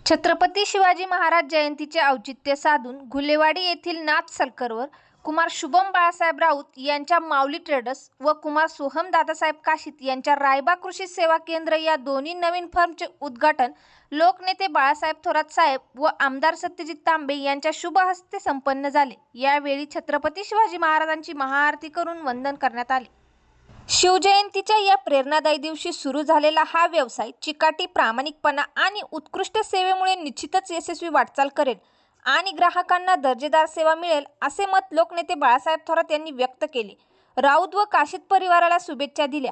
छत्रपती शिवाजी महाराज जयंतीचे औचित्य साधून घुलेवाडी येथील नाथ सलकरवर कुमार शुभम बाळासाहेब राऊत यांच्या माऊली ट्रेडर्स व कुमार सोहम दादासाहेब काशीत यांच्या रायबा कृषी सेवा केंद्र या दोन्ही नवीन फर्मचे उद्घाटन लोकनेते बाळासाहेब थोरात साहेब व आमदार सत्यजित तांबे यांच्या शुभ हस्ते संपन्न झाले। यावेळी छत्रपती शिवाजी महाराजांची महाआरती करून वंदन करण्यात आले। शिवजयंतीच्या या प्रेरणादायी दिवशी सुरू झालेला हा व्यवसाय चिकाटी, प्रामाणिकपणा आणि उत्कृष्ट सेवेमुळे निश्चितच यशस्वी वाटचाल करेल आणि ग्राहकांना दर्जेदार सेवा मिळेल असे मत लोकनेते बाळासाहेब थोरात यांनी व्यक्त केले। राऊत व काशीत परिवाराला शुभेच्छा दिल्या।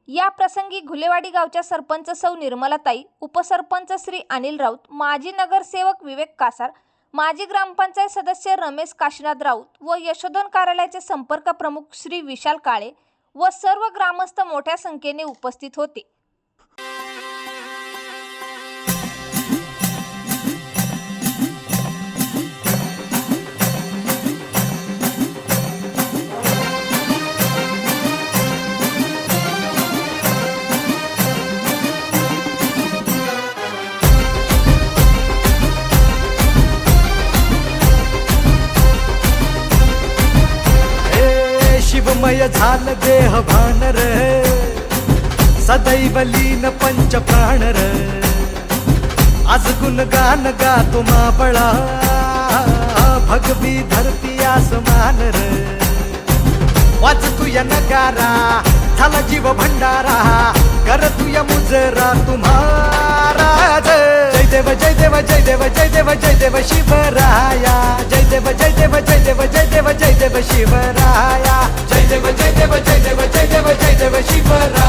या प्रसंगी घुलेवाडी गावच्या सरपंच सौ निर्मलाताई, उपसरपंच श्री अनिल राऊत, माजी नगरसेवक विवेक कासार, माजी ग्रामपंचायत सदस्य रमेश काशीनाथ राऊत व यशोधन कार्यालयाचे संपर्क प्रमुख श्री विशाल काळे व सर्व ग्रामस्थ मोठ्या संख्येने उपस्थित होते। शिवमय झाल देह भान रे, सदैव लीन पंच प्राण रे। आज गुणगान गातो माबळा, भगवी धरती आसमान रे। वाच तुया नगारा, झाला जीव भंडारा, कर तुया मुजरा तुम्हारा। जय देव जय देव जय देव जय देव जय देव शिवराया, जय देव जय देव जय देव जय देव जय देव शिवराया, जय देव जय देव जय देव जय देव जय देव शिवराया।